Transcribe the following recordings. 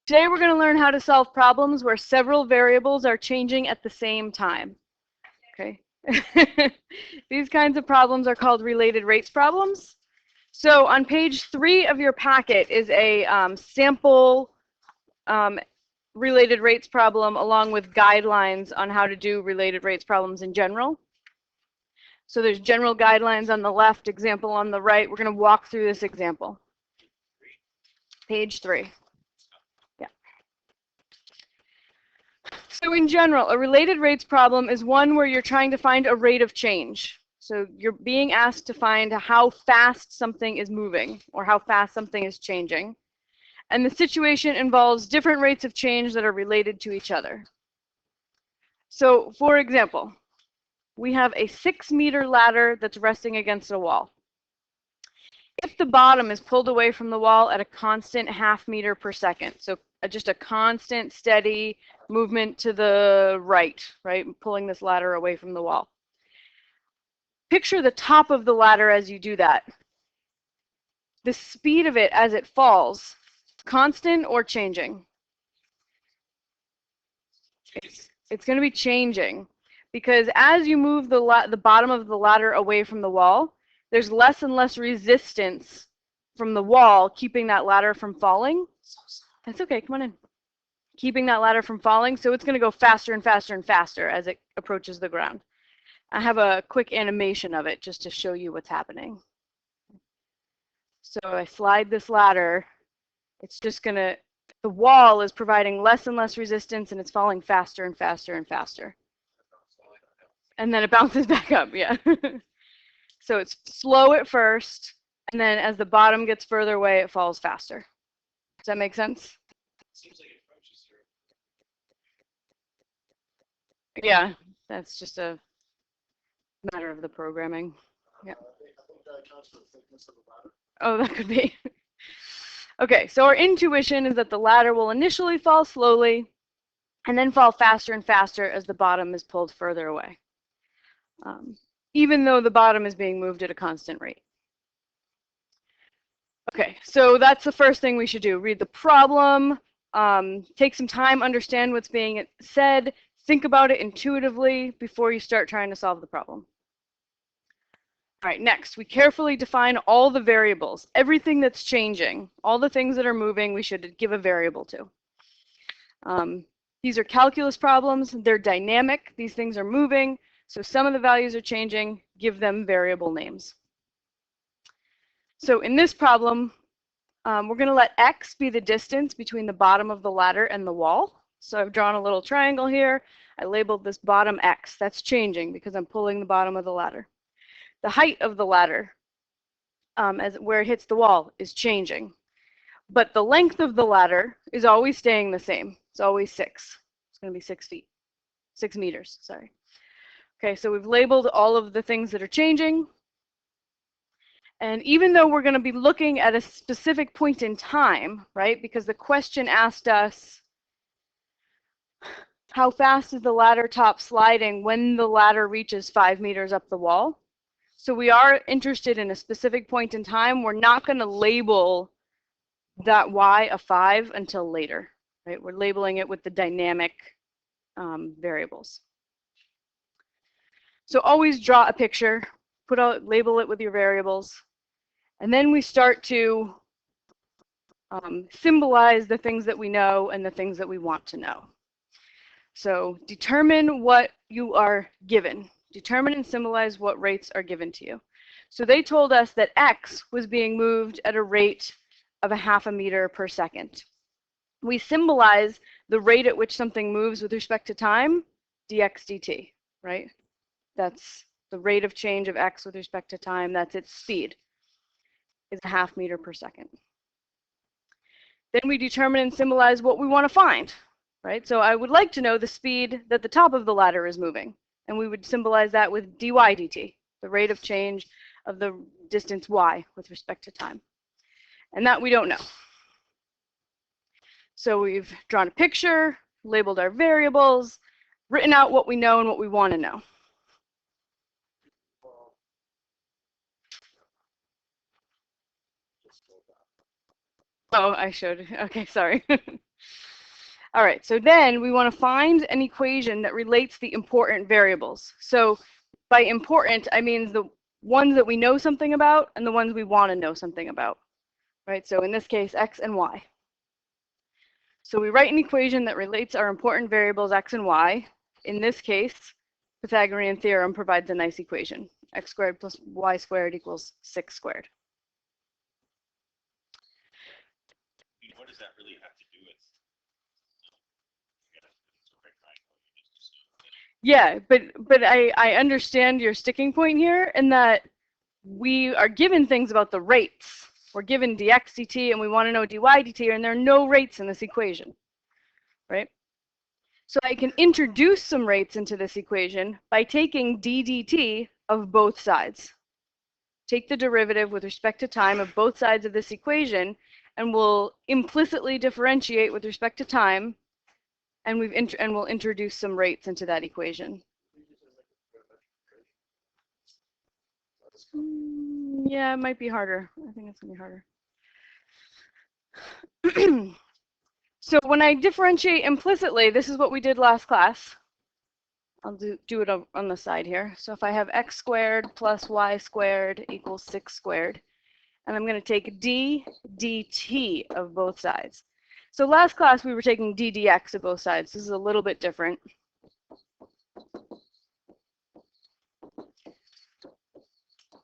Today we're going to learn how to solve problems where several variables are changing at the same time. Okay. These kinds of problems are called related rates problems. So on page 3 of your packet is a sample related rates problem along with guidelines on how to do related rates problems in general. So there's general guidelines on the left, example on the right. We're going to walk through this example. Page 3. Yeah. So in general, a related rates problem is one where you're trying to find a rate of change. So you're being asked to find how fast something is moving or how fast something is changing. And the situation involves different rates of change that are related to each other. So for example, we have a 6-meter ladder that's resting against a wall. If the bottom is pulled away from the wall at a constant ½ meter per second, so just a constant, steady movement to the right, pulling this ladder away from the wall. Picture the top of the ladder as you do that. The speed of it as it falls, constant or changing? It's going to be changing because as you move the bottom of the ladder away from the wall, there's less and less resistance from the wall keeping that ladder from falling. That's okay, come on in. Keeping that ladder from falling, so it's going to go faster and faster and faster as it approaches the ground. I have a quick animation of it just to show you what's happening. So I slide this ladder, it's just going to, the wall is providing less and less resistance and it's falling faster and faster and faster. And then it bounces back up, yeah. So it's slow at first, and then as the bottom gets further away, it falls faster. Does that make sense? Seems like it approaches here. Yeah, that's just a matter of the programming. Yeah. I think that accounts for the thickness of the ladder. Oh, that could be. Okay, so our intuition is that the ladder will initially fall slowly and then fall faster and faster as the bottom is pulled further away, even though the bottom is being moved at a constant rate. Okay, so that's the first thing we should do. Read the problem, take some time, understand what's being said, think about it intuitively before you start trying to solve the problem. All right, next, we carefully define all the variables, everything that's changing, all the things that are moving, we should give a variable to. These are calculus problems, they're dynamic, these things are moving, so some of the values are changing, give them variable names. So in this problem, we're going to let x be the distance between the bottom of the ladder and the wall. So I've drawn a little triangle here, I labeled this bottom x, that's changing because I'm pulling the bottom of the ladder. The height of the ladder, where it hits the wall, is changing. But the length of the ladder is always staying the same. It's always 6. It's going to be 6 feet. 6 meters, sorry. Okay, so we've labeled all of the things that are changing. And even though we're going to be looking at a specific point in time, right, because the question asked us, how fast is the ladder top sliding when the ladder reaches 5 meters up the wall? So we are interested in a specific point in time. We're not going to label that y a 5 until later, right? We're labeling it with the dynamic variables. So always draw a picture, label it with your variables, and then we start to symbolize the things that we know and the things that we want to know. So determine what you are given. Determine and symbolize what rates are given to you. So they told us that x was being moved at a rate of ½ meter per second. We symbolize the rate at which something moves with respect to time, dx dt, right? That's the rate of change of x with respect to time. That's its speed, is ½ meter per second. Then we determine and symbolize what we want to find, right? So I would like to know the speed that the top of the ladder is moving. And we would symbolize that with dy dt, the rate of change of the distance y with respect to time. And that we don't know. So we've drawn a picture, labeled our variables, written out what we know and what we want to know. Oh, I showed. Okay, sorry. All right, so then we want to find an equation that relates the important variables. So by important, I mean the ones that we know something about and the ones we want to know something about, right? So in this case, x and y. So we write an equation that relates our important variables x and y. In this case, Pythagorean theorem provides a nice equation. X squared plus y squared equals 6 squared. What does that really have to do with? Yeah, but I understand your sticking point here in that we are given things about the rates. We're given dx dt and we want to know dy dt, and there are no rates in this equation, right? So I can introduce some rates into this equation by taking d dt of both sides. Take the derivative with respect to time of both sides of this equation, and we'll implicitly differentiate with respect to time, and we'll introduce some rates into that equation. Yeah, it might be harder. I think it's gonna be harder. So when I differentiate implicitly, this is what we did last class. I'll do it on the side here. So if I have x squared plus y squared equals 6 squared, and I'm going to take d dt of both sides. So last class we were taking d dx of both sides. This is a little bit different.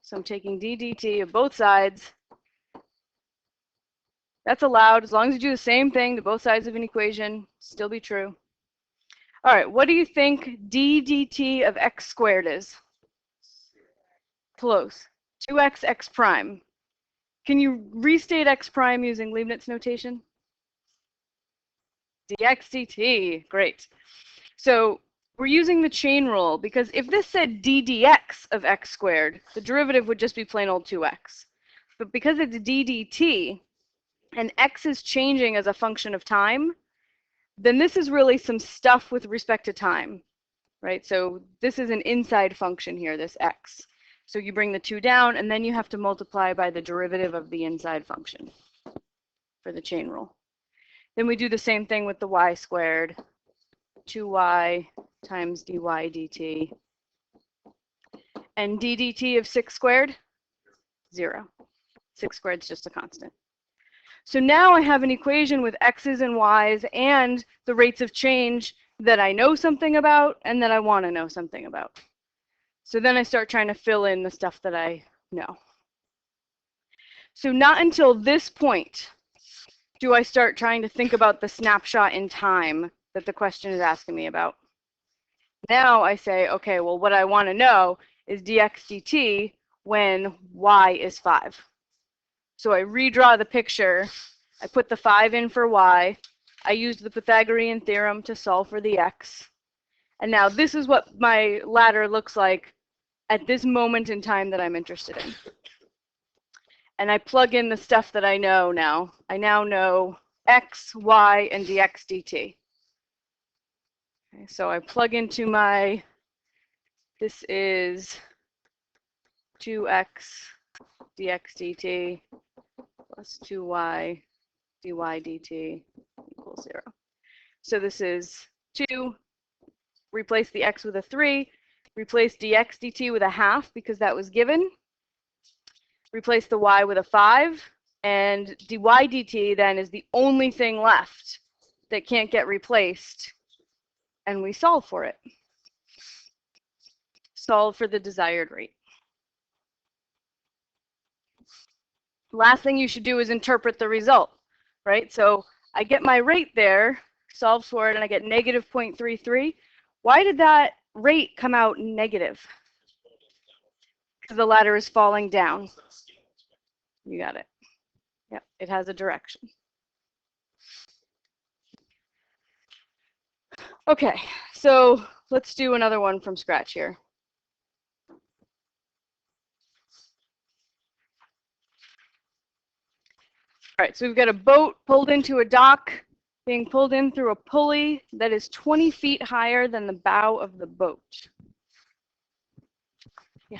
So I'm taking d dt of both sides. That's allowed as long as you do the same thing to both sides of an equation, still be true. All right, what do you think d dt of x squared is? Close. 2x x prime. Can you restate x prime using Leibniz notation? dx dt. Great. So we're using the chain rule because if this said d dx of x squared, the derivative would just be plain old 2x. But because it's d dt and x is changing as a function of time, then this is really some stuff with respect to time, right? So this is an inside function here, this x. So you bring the 2 down, and then you have to multiply by the derivative of the inside function for the chain rule. Then we do the same thing with the y squared, 2y times dy dt. And d dt of 6 squared? 0. 6 squared is just a constant. So now I have an equation with x's and y's and the rates of change that I know something about and that I want to know something about. So then I start trying to fill in the stuff that I know. So not until this point do I start trying to think about the snapshot in time that the question is asking me about. Now I say, okay, well, what I want to know is dx dt when y is 5. So I redraw the picture. I put the 5 in for y. I used the Pythagorean theorem to solve for the x. And now this is what my ladder looks like at this moment in time that I'm interested in. And I plug in the stuff that I know now. I now know x, y, and dx dt. Okay, so I plug into my, this is 2x dx dt plus 2y dy dt equals 0. So this is 2, replace the x with a 3, replace dx dt with a half because that was given, replace the y with a 5, and dy dt then is the only thing left that can't get replaced, and we solve for it. Solve for the desired rate. Last thing you should do is interpret the result, right? So I get my rate there, solve for it, and I get negative 0.33. Why did that rate come out negative? Because the ladder is falling down. You got it. Yep, it has a direction. Okay, so let's do another one from scratch here. All right, so we've got a boat pulled into a dock, being pulled in through a pulley that is 20 feet higher than the bow of the boat. Yeah.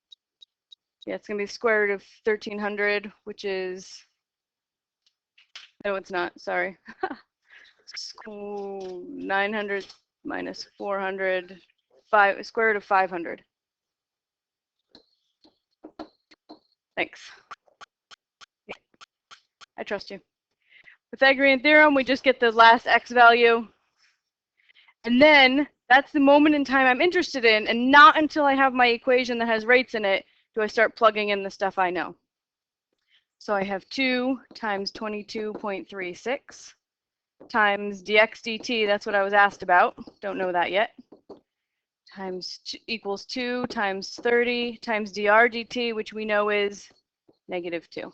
Yeah, it's going to be the square root of 1300, which is, no, it's not, sorry. 900 minus 400, square root of 500. Thanks. Yeah, I trust you. Pythagorean theorem, we just get the last x value. And then that's the moment in time I'm interested in, and not until I have my equation that has rates in it do I start plugging in the stuff I know. So I have 2 times 22.36 times dx dt, that's what I was asked about, don't know that yet, times equals 2 times 30 times dr dt, which we know is -2.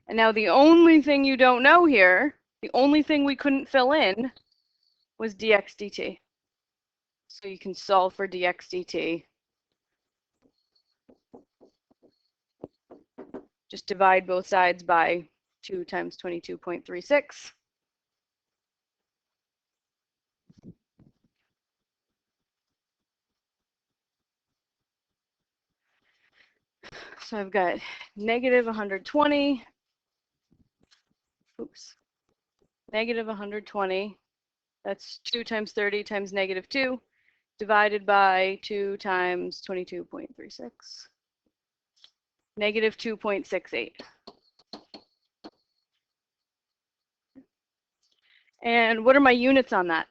And now the only thing you don't know here, the only thing we couldn't fill in was dx dt. So you can solve for dx dt. Just divide both sides by 2 times 22.36. So I've got negative 120. Oops. Negative 120. That's 2 times 30 times -2 divided by 2 times 22.36. Negative 2.68. And what are my units on that?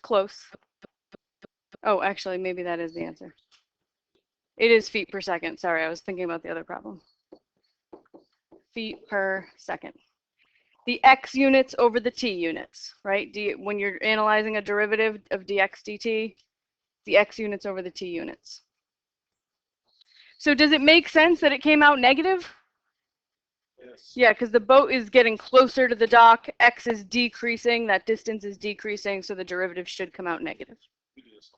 Close. Oh, actually, maybe that is the answer. It is feet per second. Sorry, I was thinking about the other problem. Feet per second. The x units over the t units, right? When you're analyzing a derivative of dx dt, the x units over the t units. So does it make sense that it came out negative? Yes. Yeah, because the boat is getting closer to the dock, x is decreasing, that distance is decreasing, so the derivative should come out negative. We do this.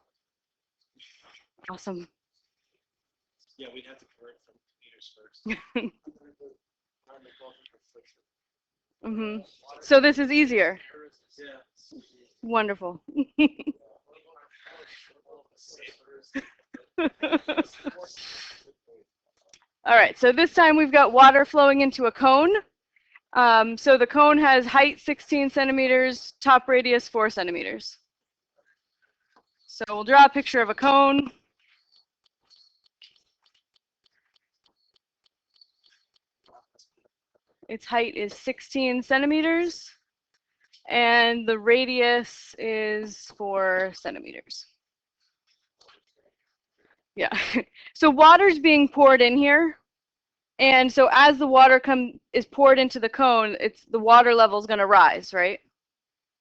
Awesome. Yeah, we'd have to convert from meters first. Mm-hmm. So this is easier. Yeah. Wonderful. All right, so this time we've got water flowing into a cone. So the cone has height 16 centimeters, top radius 4 centimeters. So we'll draw a picture of a cone. Its height is 16 centimeters, and the radius is 4 centimeters. Yeah, so water's being poured in here. And so as the water is poured into the cone, the water level is going to rise, right?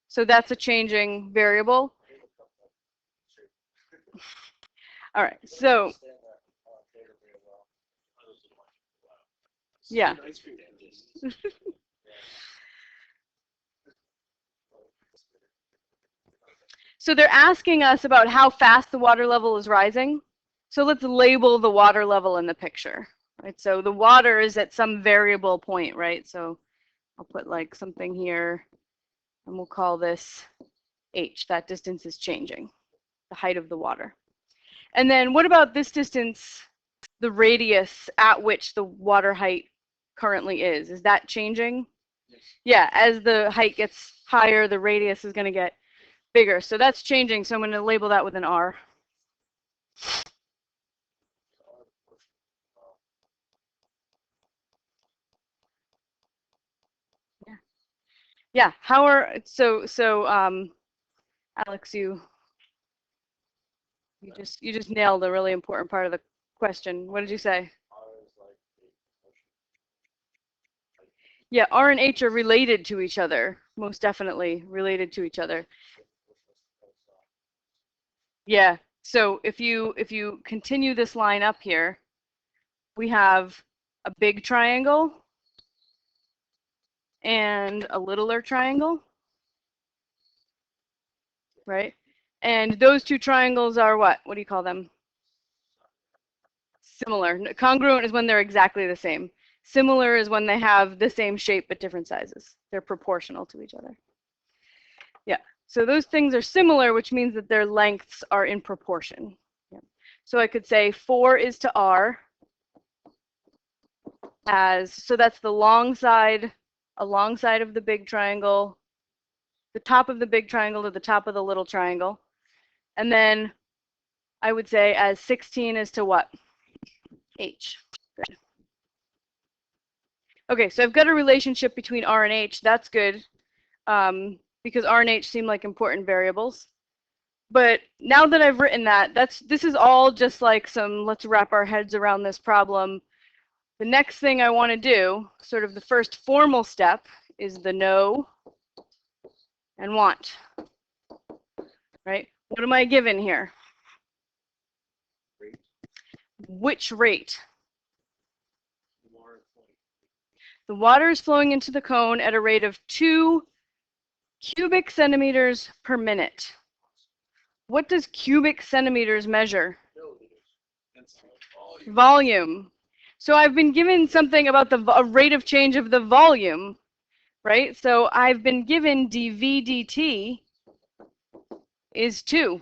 So that's a changing variable. All right, so yeah. So they're asking us about how fast the water level is rising. So let's label the water level in the picture, right? So the water is at some variable point, right? So I'll put like something here, and we'll call this h. That distance is changing, the height of the water. And then what about this distance, the radius at which the water height currently is? Is that changing? Yes. Yeah, as the height gets higher, the radius is going to get bigger. So that's changing, so I'm going to label that with an R. Yeah. Yeah, how are, so Alex, you just nailed a really important part of the question. What did you say? Yeah, R and H are related to each other, most definitely related to each other. Yeah, so if you continue this line up here, we have a big triangle and a littler triangle, right? And those two triangles are what? What do you call them? Similar. Congruent is when they're exactly the same. Similar is when they have the same shape but different sizes. They're proportional to each other. Yeah, so those things are similar, which means that their lengths are in proportion. Yeah. So I could say 4 is to r as, so that's the long side, alongside of the big triangle, the top of the big triangle to the top of the little triangle. And then I would say as 16 is to what? H. Good. Okay, so I've got a relationship between R and H. That's good, because R and H seem like important variables. But now that I've written that, this is all just like some, let's wrap our heads around this problem. The next thing I want to do, sort of the first formal step, is the know and want, right? What am I given here? Rate. Which rate? The water is flowing into the cone at a rate of 2 cubic centimeters per minute. What does cubic centimeters measure? Volume. So I've been given something about a rate of change of the volume, right? So I've been given dV dt is 2.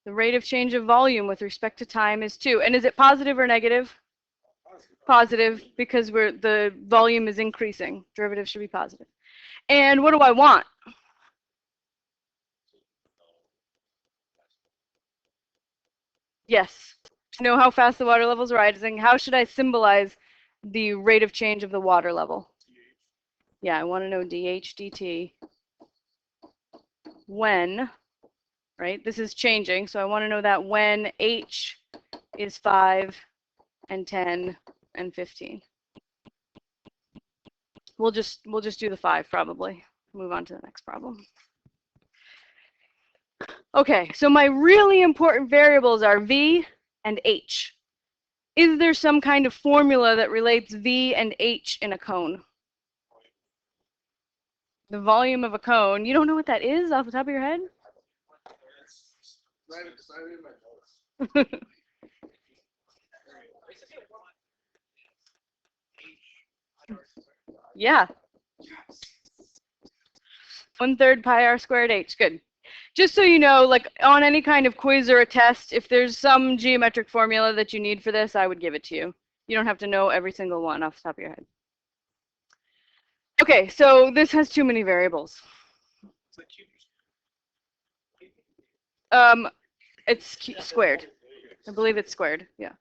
The rate of change of volume with respect to time is 2. And is it positive or negative? Positive, because the volume is increasing. Derivative should be positive. And what do I want? Yes. To know how fast the water level is rising, how should I symbolize the rate of change of the water level? Yeah, I want to know dH dt when, right? This is changing, so I want to know that when H is 5 and 10 and 15. We'll just do the 5 probably. Move on to the next problem. Okay, so my really important variables are V and H. Is there some kind of formula that relates V and H in a cone? The volume of a cone. You don't know what that is off the top of your head? Yeah. 1/3 pi r squared h. Good. Just so you know, like on any kind of quiz or a test, if there's some geometric formula that you need for this, I would give it to you. You don't have to know every single one off the top of your head. Okay, so this has too many variables. It's squared. I believe it's squared, yeah.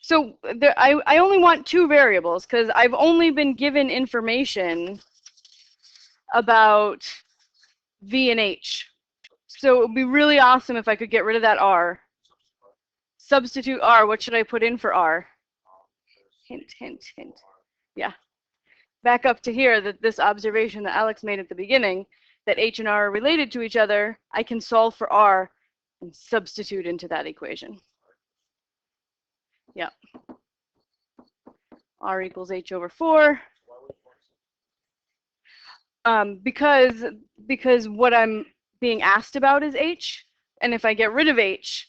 So I only want 2 variables because I've only been given information about V and H. So it would be really awesome if I could get rid of that R. Substitute R. What should I put in for R? Hint, hint, hint. Yeah. Back up to here, that this observation that Alex made at the beginning, that H and R are related to each other, I can solve for R and substitute into that equation. Yeah. R equals H over 4. Because what I'm being asked about is H, and if I get rid of H,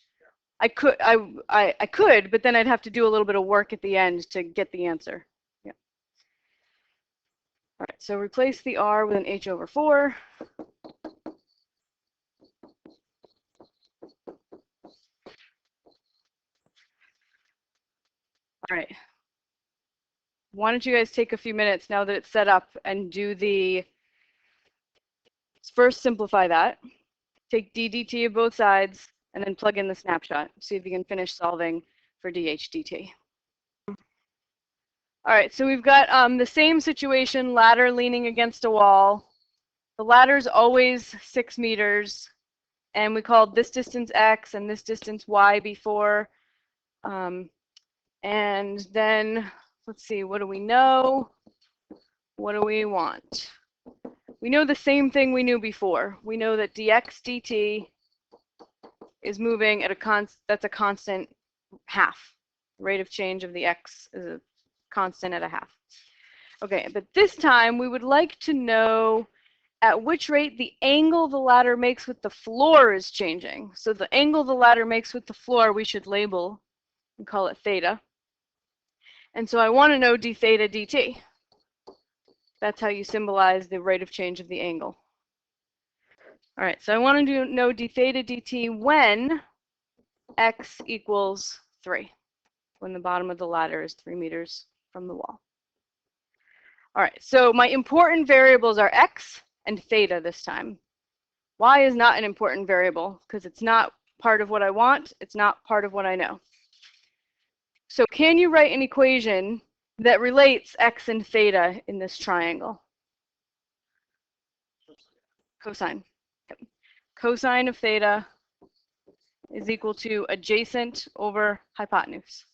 I could, but then I'd have to do a little bit of work at the end to get the answer. Yeah. All right, so replace the R with an H over 4. All right. Why don't you guys take a few minutes now that it's set up and do first simplify that. Take ddt of both sides and then plug in the snapshot. See if you can finish solving for dH dt. All right, so we've got the same situation, ladder leaning against a wall. The ladder's always 6 meters, and we called this distance x and this distance y before. And then, let's see, what do we know? What do we want? We know the same thing we knew before. We know that dx dt is moving at that's a constant half. Rate of change of the x is a constant at a half. Okay, but this time we would like to know at which rate the angle the ladder makes with the floor is changing. So the angle the ladder makes with the floor we should label and call it theta. And so I want to know d theta dt. That's how you symbolize the rate of change of the angle. All right, so I want to know d theta dt when x equals 3, when the bottom of the ladder is 3 meters from the wall. All right, so my important variables are x and theta this time. Y is not an important variable because it's not part of what I want. It's not part of what I know. So can you write an equation that relates x and theta in this triangle? Cosine. Yep. Cosine of theta is equal to adjacent over hypotenuse.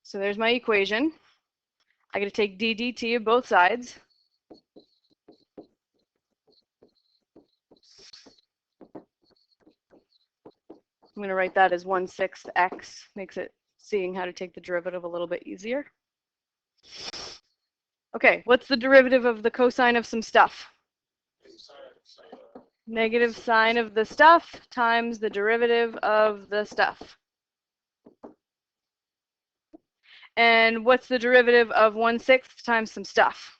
So there's my equation. I got to take d dt of both sides. I'm going to write that as 1/6 x. Makes it seeing how to take the derivative a little bit easier. Okay, what's the derivative of the cosine of some stuff? Negative sine of the stuff times the derivative of the stuff. And what's the derivative of 1/6 times some stuff?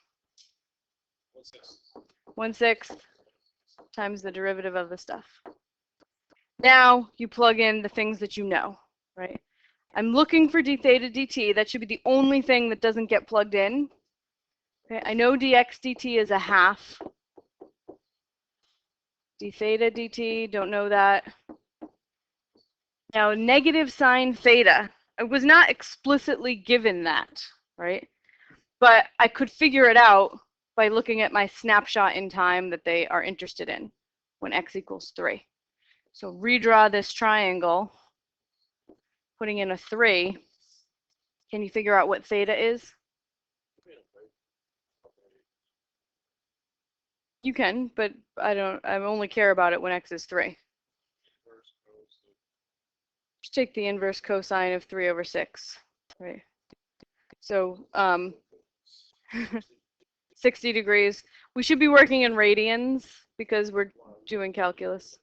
1/6 times the derivative of the stuff. Now you plug in the things that you know, right? I'm looking for d theta dt. That should be the only thing that doesn't get plugged in. Okay, I know dx dt is a half. D theta dt, don't know that. Now, negative sine theta, I was not explicitly given that, right? But I could figure it out by looking at my snapshot in time that they are interested in when x equals 3. So redraw this triangle, putting in a 3. Can you figure out what theta is? You can, but I only care about it when x is 3. Just take the inverse cosine of 3 over 6, right? So 60 degrees. We should be working in radians because we're doing calculus.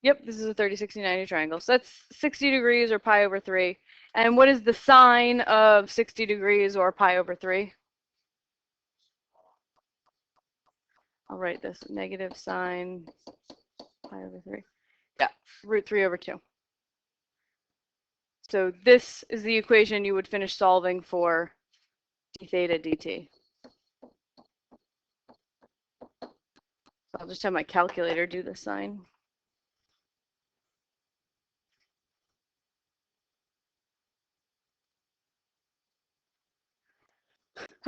Yep, this is a 30, 60, 90 triangle. So that's 60 degrees or pi over 3. And what is the sine of 60 degrees or pi over 3? I'll write this, negative sine pi over 3. Yeah, root 3 over 2. So this is the equation you would finish solving for d theta dt. I'll just have my calculator do the sign.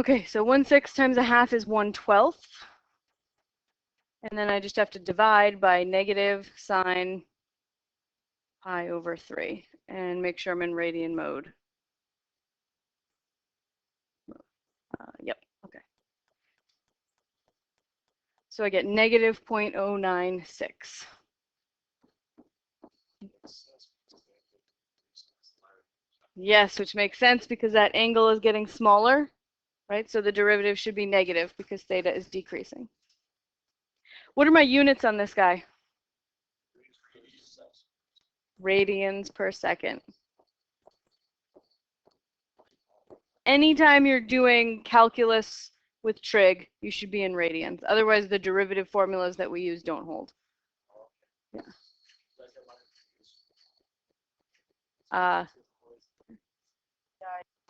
Okay, so 1/6 times a half is 1/12. And then I just have to divide by negative sine pi over 3 and make sure I'm in radian mode. Yep, okay. So I get negative 0.096. Yes, which makes sense because that angle is getting smaller, right? So the derivative should be negative because theta is decreasing. What are my units on this guy? Radians per second. Anytime you're doing calculus with trig, you should be in radians. Otherwise, the derivative formulas that we use don't hold. Yeah.